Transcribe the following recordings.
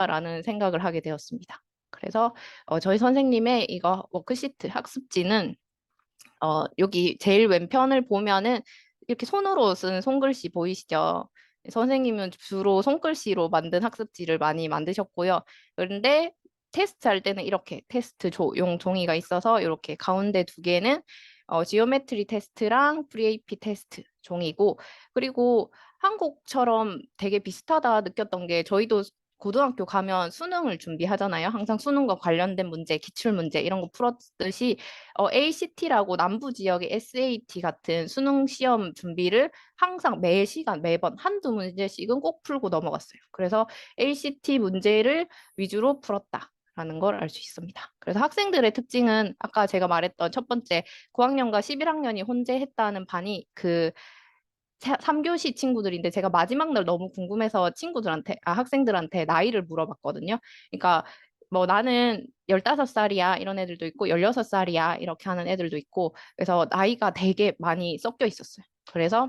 좋겠다라는 생각을 하게 되었습니다. 그래서 저희 선생님의 이거 워크시트 학습지는 여기 제일 왼편을 보면은 이렇게 손으로 쓴 손글씨 보이시죠? 선생님은 주로 손글씨로 만든 학습지를 많이 만드셨고요. 그런데 테스트 할 때는 이렇게 테스트용 종이가 있어서 이렇게 가운데 두 개는 지오메트리 테스트랑 프리에이피 테스트 종이고, 그리고 한국처럼 되게 비슷하다 느꼈던 게, 저희도 고등학교 가면 수능을 준비하잖아요. 항상 수능과 관련된 문제, 기출 문제 이런 거 풀었듯이 ACT라고 남부 지역의 SAT 같은 수능 시험 준비를 항상 매 시간 매번 한두 문제씩은 꼭 풀고 넘어갔어요. 그래서 ACT 문제를 위주로 풀었다라는 걸 알 수 있습니다. 그래서 학생들의 특징은 아까 제가 말했던 첫 번째 9학년과 11학년이 혼재했다는 반이 그 3교시 친구들인데, 제가 마지막 날 너무 궁금해서 학생들한테 나이를 물어봤거든요. 그러니까 뭐 나는 15살이야 이런 애들도 있고 16살이야 이렇게 하는 애들도 있고, 그래서 나이가 되게 많이 섞여 있었어요. 그래서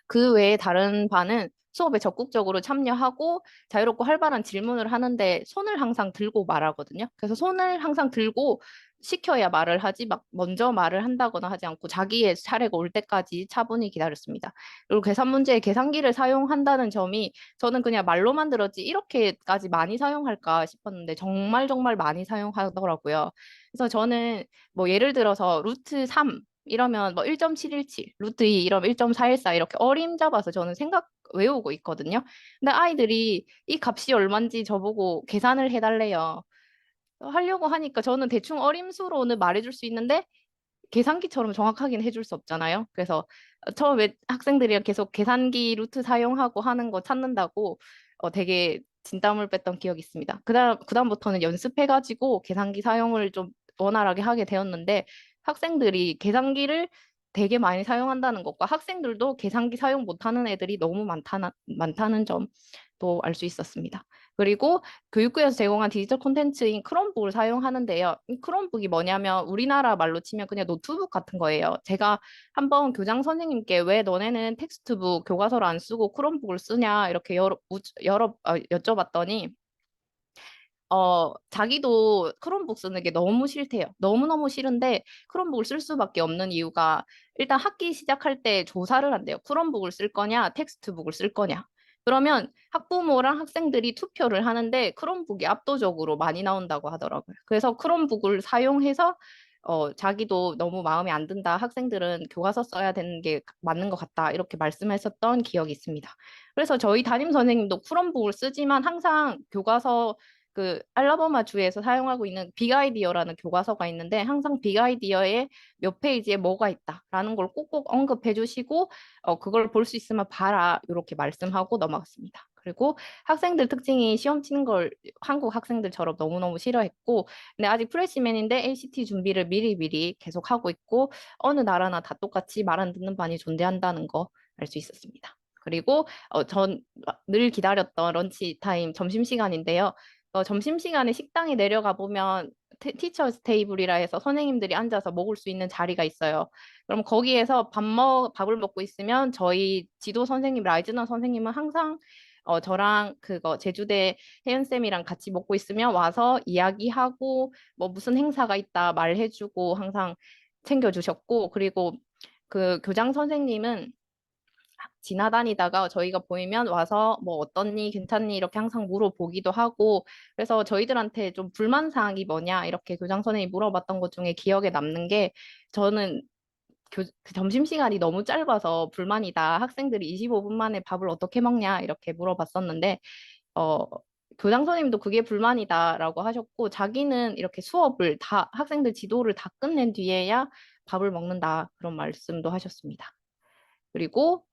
그 외에 다른 반은 수업에 적극적으로 참여하고 자유롭고 활발한 질문을 하는데 손을 항상 들고 말하거든요. 그래서 손을 항상 들고 시켜야 말을 하지, 막 먼저 말을 한다거나 하지 않고 자기의 차례가 올 때까지 차분히 기다렸습니다. 그리고 계산 문제에 계산기를 사용한다는 점이, 저는 그냥 말로만 들었지 이렇게까지 많이 사용할까 싶었는데 정말 정말 많이 사용하더라고요. 그래서 저는 뭐 예를 들어서 루트 3 이러면 뭐 1.717, 루트 2 이러면 1.414 이렇게 어림 잡아서 저는 외우고 있거든요. 근데 아이들이 이 값이 얼마인지 저보고 계산을 해달래요. 하려고 하니까 저는 대충 어림수로는 말해줄 수 있는데 계산기처럼 정확하게는 해줄 수 없잖아요. 그래서 처음에 학생들이랑 계속 계산기 루트 사용하고 하는 거 찾는다고 되게 진땀을 뺐던 기억이 있습니다. 그다음부터는 연습해가지고 계산기 사용을 좀 원활하게 하게 되었는데, 학생들이 계산기를 되게 많이 사용한다는 것과 학생들도 계산기 사용 못하는 애들이 너무 많다는 점도 알 수 있었습니다. 그리고 교육부에서 제공한 디지털 콘텐츠인 크롬북을 사용하는데요. 이 크롬북이 뭐냐면 우리나라 말로 치면 그냥 노트북 같은 거예요. 제가 한번 교장 선생님께 왜 너네는 텍스트북 교과서를 안 쓰고 크롬북을 쓰냐 이렇게 여쭤봤더니 자기도 크롬북 쓰는 게 너무 싫대요. 너무너무 싫은데 크롬북을 쓸 수밖에 없는 이유가, 일단 학기 시작할 때 조사를 한대요. 크롬북을 쓸 거냐, 텍스트북을 쓸 거냐. 그러면 학부모랑 학생들이 투표를 하는데 크롬북이 압도적으로 많이 나온다고 하더라고요. 그래서 크롬북을 사용해서 자기도 너무 마음에 안 든다, 학생들은 교과서 써야 되는 게 맞는 것 같다, 이렇게 말씀하셨던 기억이 있습니다. 그래서 저희 담임 선생님도 크롬북을 쓰지만 항상 교과서, 그 알라바마 주에서 사용하고 있는 빅아이디어라는 교과서가 있는데 항상 빅아이디어의 몇 페이지에 뭐가 있다라는 걸 꼭꼭 언급해 주시고 그걸 볼 수 있으면 봐라 이렇게 말씀하고 넘어갔습니다. 그리고 학생들 특징이 시험 치는 걸 한국 학생들처럼 너무너무 싫어했고, 근데 아직 프레시맨인데 ACT 준비를 미리미리 계속 하고 있고, 어느 나라나 다 똑같이 말 안 듣는 반이 존재한다는 거 알 수 있었습니다. 그리고 전 늘 기다렸던 런치 타임 점심시간인데요. 점심시간에 식당에 내려가 보면 티처스 테이블이라 해서 선생님들이 앉아서 먹을 수 있는 자리가 있어요. 그럼 거기에서 밥을 먹고 있으면 저희 지도 선생님, 라이즈너 선생님은 항상 저랑 그거 제주대 혜연쌤이랑 같이 먹고 있으면 와서 이야기하고 뭐 무슨 행사가 있다 말해주고 항상 챙겨주셨고, 그리고 그 교장 선생님은 지나다니다가 저희가 보이면 와서 뭐 어떻니 괜찮니 이렇게 항상 물어보기도 하고, 그래서 저희들한테 좀 불만 사항이 뭐냐 이렇게 교장 선생님이 물어봤던 것 중에 기억에 남는 게, 저는 그 점심시간이 너무 짧아서 불만이다, 학생들이 25분 만에 밥을 어떻게 먹냐 이렇게 물어봤었는데 어, 교장 선생님도 그게 불만이다라고 하셨고, 자기는 이렇게 수업을 다 학생들 지도를 다 끝낸 뒤에야 밥을 먹는다 그런 말씀도 하셨습니다. 그리고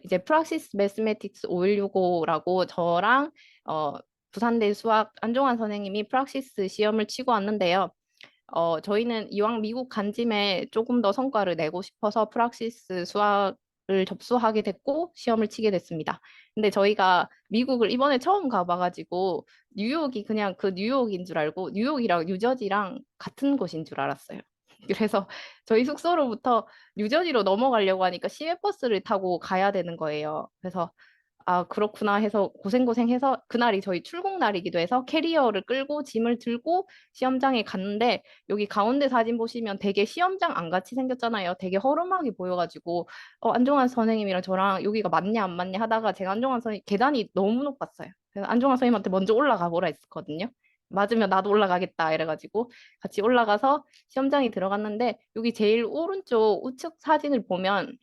이제 프락시스 매스매틱스 5165라고 저랑 어 부산대 수학 안종환 선생님이 프락시스 시험을 치고 왔는데요. 저희는 이왕 미국 간 김에 조금 더 성과를 내고 싶어서 프락시스 수학을 접수하게 됐고 시험을 치게 됐습니다. 근데 저희가 미국을 이번에 처음 가봐가지고 뉴욕이 그냥 그 뉴욕인 줄 알고 뉴욕이랑 뉴저지랑 같은 곳인 줄 알았어요. 그래서 저희 숙소로부터 뉴저지로 넘어가려고 하니까 시외버스를 타고 가야 되는 거예요. 그래서 아, 그렇구나 해서 고생해서 그날이 저희 출국 날이기도 해서 캐리어를 끌고 짐을 들고 시험장에 갔는데 여기 가운데 사진 보시면 되게 시험장 안 같이 생겼잖아요. 되게 허름하게 보여가지고 안종환 선생님이랑 저랑 여기가 맞냐 안 맞냐 하다가 제가 안종환 선생님 계단이 너무 높았어요. 그래서 안종환 선생님한테 먼저 올라가 보라 했거든요. 맞으면 나도 올라가겠다 이래가지고 같이 올라가서 시험장에 들어갔는데 여기 제일 오른쪽 우측 사진을 보면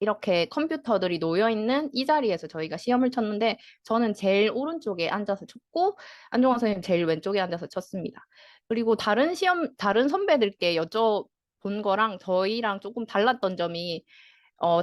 이렇게 컴퓨터들이 놓여 있는 이 자리에서 저희가 시험을 쳤는데 저는 제일 오른쪽에 앉아서 쳤고 안종환 선생님 제일 왼쪽에 앉아서 쳤습니다. 그리고 다른 선배들께 여쭤본 거랑 저희랑 조금 달랐던 점이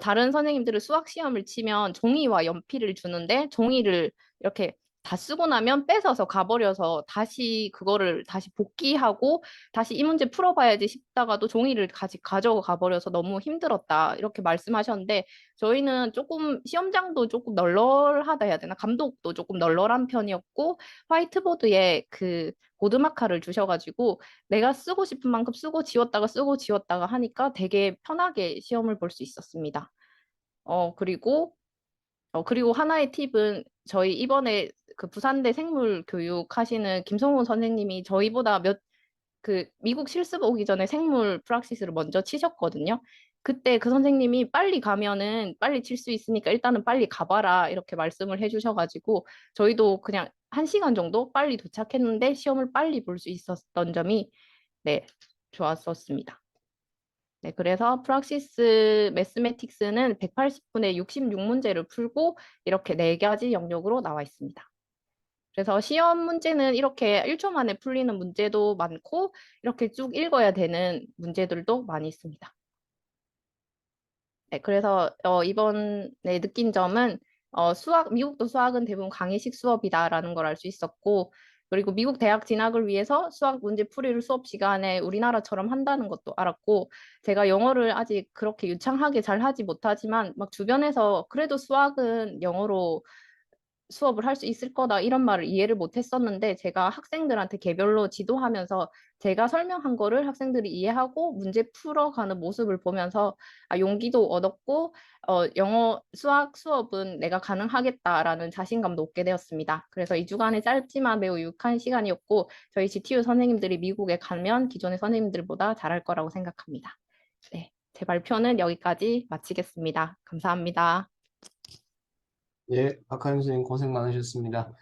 다른 선생님들은 수학 시험을 치면 종이와 연필을 주는데 종이를 이렇게 다 쓰고 나면 뺏어서 가버려서 다시 그거를 다시 복귀하고 다시 이 문제 풀어봐야지 싶다가도 종이를 가져가 버려서 너무 힘들었다. 이렇게 말씀하셨는데 저희는 조금 시험장도 조금 널널하다 해야 되나? 감독도 조금 널널한 편이었고 화이트보드에 그 보드마카를 주셔가지고 내가 쓰고 싶은 만큼 쓰고 지웠다가 하니까 되게 편하게 시험을 볼 수 있었습니다. 그리고 하나의 팁은 저희 이번에 그 부산대 생물 교육 하시는 김성훈 선생님이 저희보다 미국 실습 오기 전에 생물 프락시스를 먼저 치셨거든요. 그때 그 선생님이 빨리 가면은 빨리 칠 수 있으니까 일단은 빨리 가봐라 이렇게 말씀을 해주셔가지고 저희도 그냥 1시간 정도 빨리 도착했는데 시험을 빨리 볼 수 있었던 점이 네, 좋았었습니다. 네, 그래서 프락시스 매스매틱스는 180분에 66문제를 풀고 이렇게 4가지 영역으로 나와 있습니다. 그래서 시험 문제는 이렇게 1초 만에 풀리는 문제도 많고 이렇게 쭉 읽어야 되는 문제들도 많이 있습니다. 네, 그래서 이번에 느낀 점은 미국도 수학은 대부분 강의식 수업이다라는 걸 알 수 있었고 그리고 미국 대학 진학을 위해서 수학 문제 풀이를 수업 시간에 우리나라처럼 한다는 것도 알았고 제가 영어를 아직 그렇게 유창하게 잘 하지 못하지만 막 주변에서 그래도 수학은 영어로 수업을 할 수 있을 거다 이런 말을 이해를 못 했었는데 제가 학생들한테 개별로 지도하면서 제가 설명한 거를 학생들이 이해하고 문제 풀어가는 모습을 보면서 용기도 얻었고 영어 수학 수업은 내가 가능하겠다라는 자신감도 얻게 되었습니다. 그래서 2주간의 짧지만 매우 유익한 시간이었고 저희 GTU 선생님들이 미국에 가면 기존의 선생님들보다 잘할 거라고 생각합니다. 네, 제 발표는 여기까지 마치겠습니다. 감사합니다. 예, 박하윤 선생님 고생 많으셨습니다.